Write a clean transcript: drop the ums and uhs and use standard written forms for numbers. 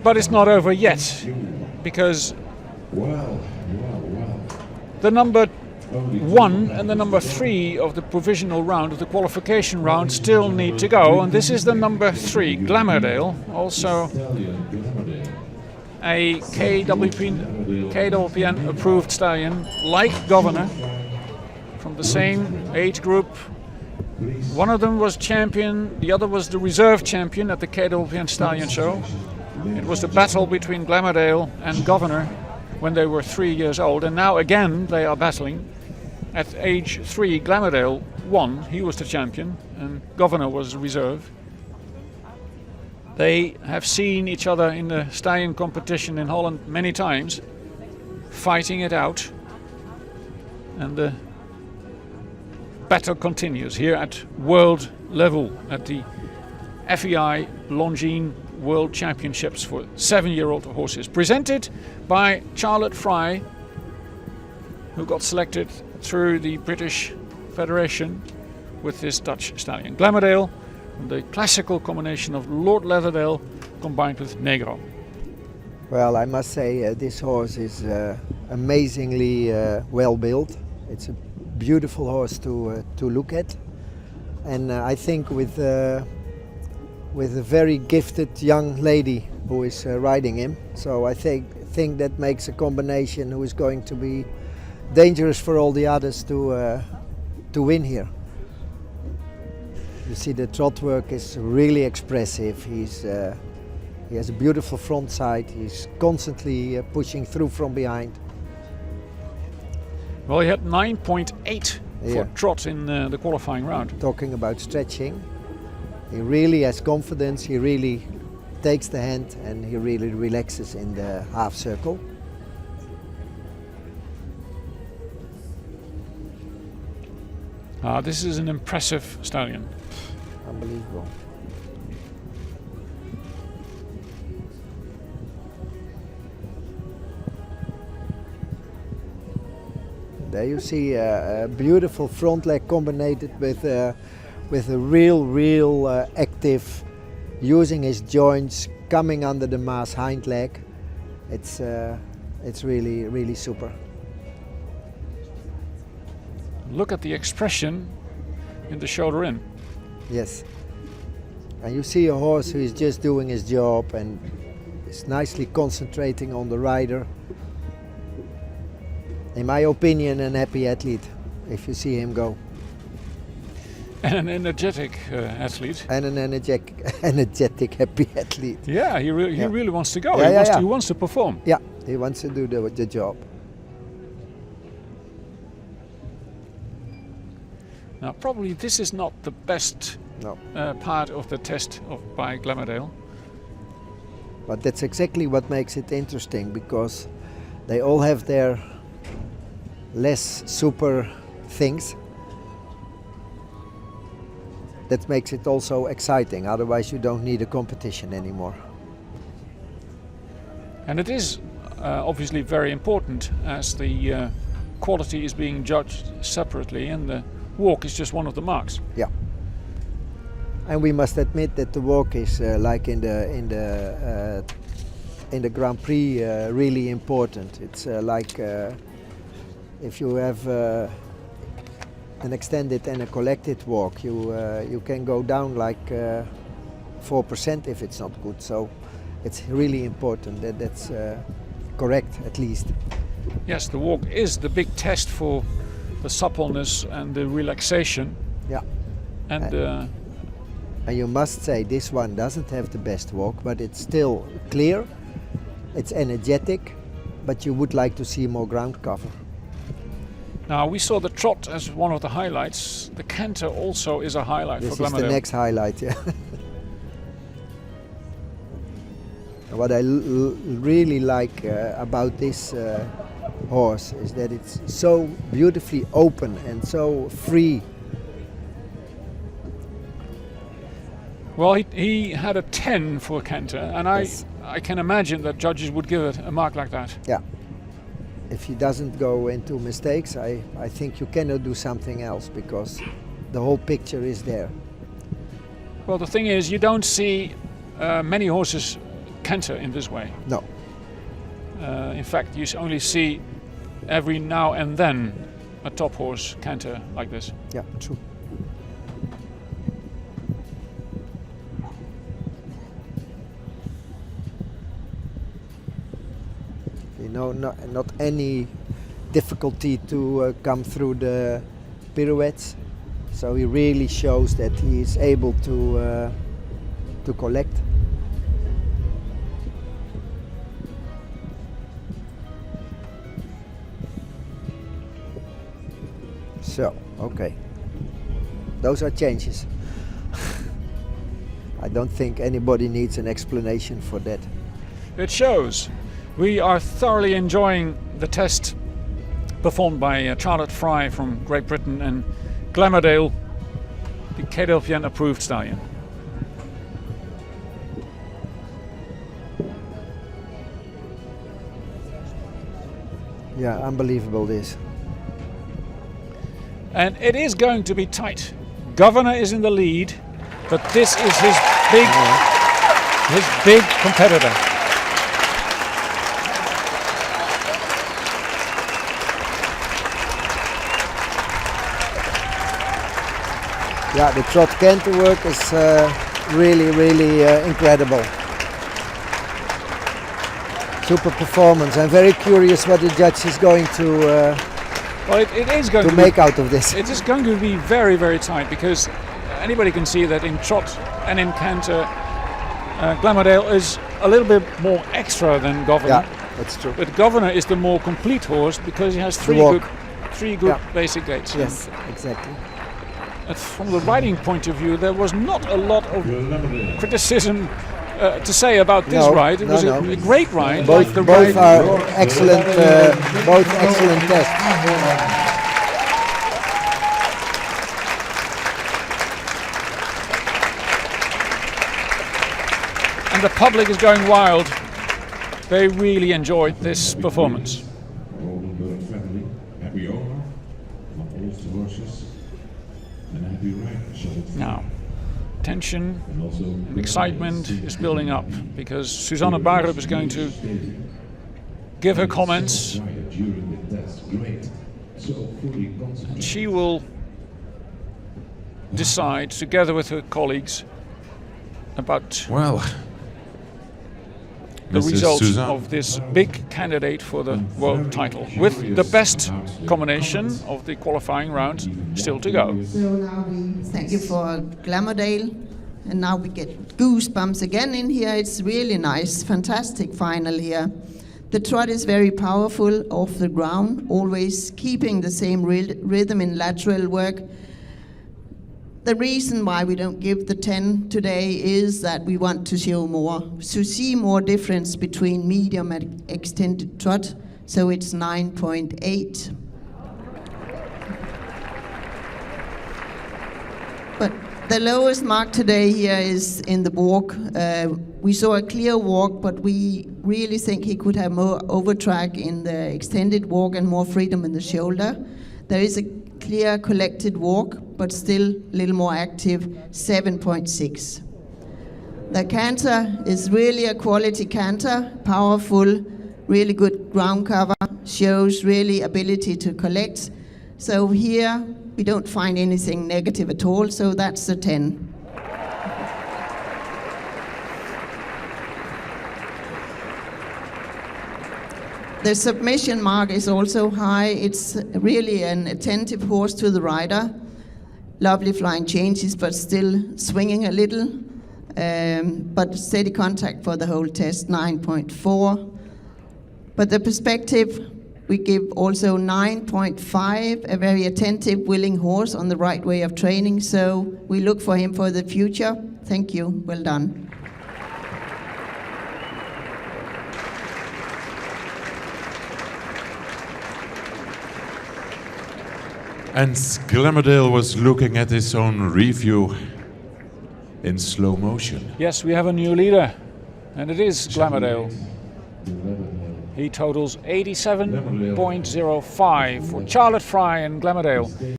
But it's not over yet, because the number 1 and the number 3 of the provisional round, of the qualification round, still need to go, and this is the number 3, Glamourdale, also a KWPN approved stallion, like Governor, from the same age group. One of them was champion, the other was the reserve champion at the KWPN Stallion Show. It was the battle between Glamourdale and Governor when they were 3 years old, and now again they are battling. At age 3, Glamourdale won, he was the champion, and Governor was the reserve. They have seen each other in the stallion competition in Holland many times, fighting it out, and the battle continues here at world level at the FEI Longines World Championships for 7-year-old horses, presented by Charlotte Fry, who got selected through the British Federation with this Dutch stallion. Glamourdale, the classical combination of Lord Leatherdale combined with Negro. Well, I must say this horse is amazingly well built. It's a beautiful horse to look at, and I think with a very gifted young lady who is riding him, so I think that makes a combination who is going to be dangerous for all the others to win here. You see the trot work is really expressive. He has a beautiful front side. He's constantly pushing through from behind. Well, he had 9.8 for trot in the qualifying round. Talking about stretching, he really has confidence. He really takes the hand and he really relaxes in the half circle. This is an impressive stallion. Unbelievable. There you see a beautiful front leg combined with a real active, using his joints, coming under the mass hind leg. It's really super. Look at the expression in the shoulder in. Yes, and you see a horse who is just doing his job and is nicely concentrating on the rider. In my opinion, an happy athlete if you see him go. And an energetic athlete. And an energetic happy athlete. Yeah, he really wants to go. Yeah, he wants to perform. Yeah, he wants to do the job. Now, probably this is not the best part of the test by Glamourdale. But that's exactly what makes it interesting, because they all have their less super things. That makes it also exciting, otherwise you don't need a competition anymore. And it is obviously very important, as the quality is being judged separately and the walk is just one of the marks. Yeah, and we must admit that the walk is like in the Grand Prix really important. It's like if you have an extended and a collected walk, you can go down like 4% if it's not good. So it's really important that that's correct, at least. Yes, the walk is the big test for the suppleness and the relaxation. Yeah. And you must say this one doesn't have the best walk, but it's still clear, it's energetic, but you would like to see more ground cover. Now, we saw the trot as one of the highlights. The canter also is a highlight for Glamourdale. This is the next highlight, yeah. What I really like about this horse is that it's so beautifully open and so free. Well, he had a 10 for canter, and yes. I can imagine that judges would give it a mark like that. Yeah. If he doesn't go into mistakes, I think you cannot do something else, because the whole picture is there. Well, the thing is, you don't see many horses canter in this way. No. In fact, you only see every now and then a top horse canter like this. Yeah, true. You know, not any difficulty to come through the pirouettes. So he really shows that he is able to collect. So, okay. Those are changes. I don't think anybody needs an explanation for that. It shows. We are thoroughly enjoying the test performed by Charlotte Fry from Great Britain and Glamourdale, the KDLPN approved stallion. Yeah, unbelievable this. And it is going to be tight. Governor is in the lead, but this is his big competitor. Yeah, the trot canter work is really incredible. Super performance. I'm very curious what the judge is going to Well, it is going to make out of this. It is going to be very tight, because anybody can see that in trot and in canter, Glamourdale is a little bit more extra than Governor. Yeah, that's true. But Governor is the more complete horse because he has three good basic gaits. Yes, exactly. From the riding point of view, there was not a lot of criticism to say about this ride. It was a great ride. Both are excellent. Both excellent tests. And the public is going wild. They really enjoyed this performance. Oldenburg family, happy owner, not all the horses, and a happy rider. Now, tension and excitement is building up, because Susanne Barup is going to give her comments. And she will decide, together with her colleagues, about the results of this big candidate for the world title, with the best combination of the qualifying round still to go. So now we thank you for Glamourdale, and now we get goosebumps again in here. It's really nice, fantastic final here. The trot is very powerful off the ground, always keeping the same rhythm in lateral work. The reason why we don't give the 10 today is that we want to show more, to see more difference between medium and extended trot, so it's 9.8. But the lowest mark today here is in the walk. We saw a clear walk, but we really think he could have more overtrack in the extended walk and more freedom in the shoulder. There is a clear collected walk, but still a little more active, 7.6. The canter is really a quality canter, powerful, really good ground cover, shows really ability to collect. So here we don't find anything negative at all, so that's a 10. The submission mark is also high. It's really an attentive horse to the rider. Lovely flying changes, but still swinging a little. But steady contact for the whole test, 9.4. But the perspective, we give also 9.5, a very attentive, willing horse on the right way of training. So we look for him for the future. Thank you. Well done. And Glamourdale was looking at his own review in slow motion. Yes, we have a new leader, and it is Glamourdale. He totals 87.05 for Charlotte Fry and Glamourdale.